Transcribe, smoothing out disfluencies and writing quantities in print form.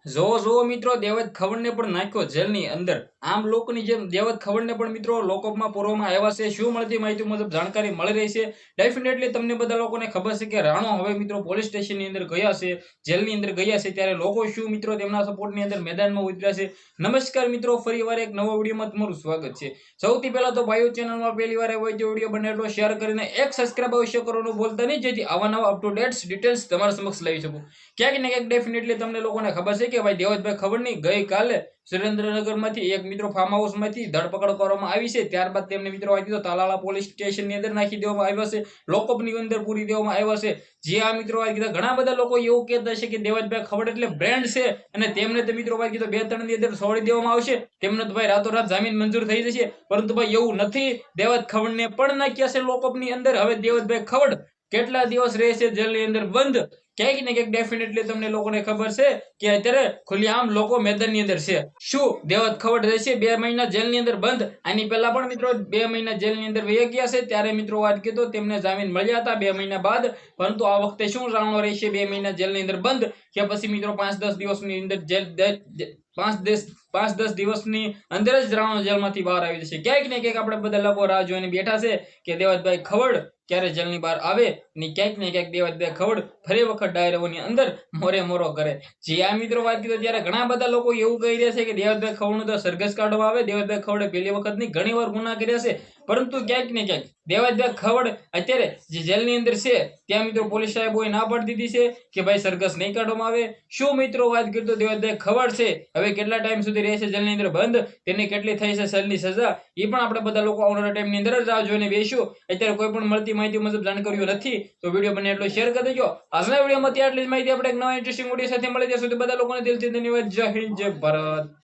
જો મિત્રો દેવદ ખવડને પણ નાખ્યો જેલની અંદર. આમ લોકોની જેમ દેવદ ખવડને પણ મિત્રો લોકઅપમાં પૂરવામાં આવ્યા છે. શું મળતી માહિતી મુજબ જાણકારી મળી રહી છે? ડેફિનેટલી તમને બધા લોકોને ખબર છે કે રાણો હવે મિત્રો પોલીસ સ્ટેશનની અંદર ગયા છે, જેલની અંદર ગયા છે, ત્યારે લોકો શું મિત્રો તેમના સપોર્ટની અંદર મેદાનમાં ઉતર્યા છે. નમસ્કાર મિત્રો, ફરીવાર એક નવો વિડીયોમાં તમારું સ્વાગત છે. સૌથી પહેલા તો ભાઈઓ ચેનલમાં પહેલી વાર આવ્યો હોય તો વિડીયો બને એટલો શેર કરીને એક સબસ્ક્રાઇબ અવશ્ય કરવાનું ભૂલતા નહીં, જેથી આવા નવા અપ ટુ ડેટ ડિટેલ્સ તમારા સમક્ષ લાવી શકું. ક્યાંક ને ક્યાંક ડેફિનેટલી તમને લોકોને ખબર છે કે ભાઈ દેવતભાઈ ખવડની ગઈકાલે સુરેન્દ્રનગરમાંથી એક મિત્રો ફાર્મ હાઉસમાંથી ધરપકડ કરવામાં આવી છે. ત્યારબાદ તેમને મિત્રો આવી તાલાળા પોલીસ સ્ટેશનની અંદર નાખી દેવામાં આવ્યા છે, લોકઅપની અંદર પૂરી દેવામાં આવ્યા છે. જે આ મિત્રો આવી કીધા, ઘણા બધા લોકો એવું કહેતા છે કે દેવતભાઈ ખવડ એટલે બ્રેન્ડ છે અને તેમને તો મિત્રો ભાઈ કીધું 2-3 ની અંદર છોડી દેવામાં આવશે, તેમને તો ભાઈ રાતોરાત જામીન મંજૂર થઈ જશે. પરંતુ ભાઈ એવું નથી. દેવત ખવડને પણ નાખ્યા છે લોકઅપની અંદર. હવે દેવતભાઈ ખવડ કેટલા દિવસ રહેશે જેલની અંદર બંધ, ક્યાંક ને ક્યાંક ડેફિનેટલી તમને લોકોને ખબર છે કે અત્યારે ખુલ્લેઆમ લોકો મેદાનની અંદર છે. શું દેવત ખવડ રહેશે 2 મહિના જેલની અંદર બંધ? આની પહેલા પણ મિત્રો 2 મહિના જેલની અંદર વહી ગયા છે, ત્યારે મિત્રો વાત કીધું તેમને જામીન મળ્યા હતા 2 મહિના બાદ. પરંતુ આ વખતે શું રાણો રહેશે 2 મહિના જેલની અંદર બંધ, કે પછી મિત્રો 5-10 દિવસની અંદર જેલ 5-10 દિવસની અંદર જ રાણો જેલમાંથી બહાર આવી જશે. ક્યાંક ને ક્યાંક આપણે બધા લોકો રાહ જોઈને બેઠા છે કે દેવતભાઈ ખવડ ક્યારે જેલની બહાર આવે ને ક્યાંક ને ક્યાંક દેવતભાઈ ખવડ ફરી વખત ડાયરાઓની અંદર મોરે મોરો કરે. જે આ મિત્રો વાત કીધું ત્યારે ઘણા બધા લોકો એવું કહી રહ્યા છે કે દેવતભાઈ ખવડનું તો સરઘસ કાઢવામાં આવે. દેવતભાઈ ખવડે પહેલી વખત નહીં ઘણી વાર ગુના કર્યા છે, પરંતુ ક્યાંક ને ક્યાંક દેવતભાઈ ખવડ અત્યારે જે જેલની અંદર છે ત્યાં મિત્રો પોલીસ સાહેબોએ ના પાડી દીધી છે કે ભાઈ સરઘસ નહીં કાઢવામાં આવે. શું મિત્રો વાત કરતો દેવતભાઈ ખવડ છે હવે કેટલા ટાઈમ સુધી રહેશે જેલની અંદર બંધ, તેને કેટલી થઈ છે જેલની સજા, એ પણ આપણે બધા લોકો આવનારા ટાઈમની અંદર જ રાહ જોઈને બેસીશું. અત્યારે કોઈ પણ મળતી માહિતી મુજબ જાણકારીઓ નથી, તો વિડીયો બને એટલો શેર કરી દેજો. આજના વિડીયોમાં આટલી જ માહિતી. આપણે એક નવા ઇન્ટરેસ્ટિંગ વિડીયો સાથે મળી જશું. તો બધા લોકોને દિલથી ધન્યવાદ. જય હિન્દ, જય ભારત.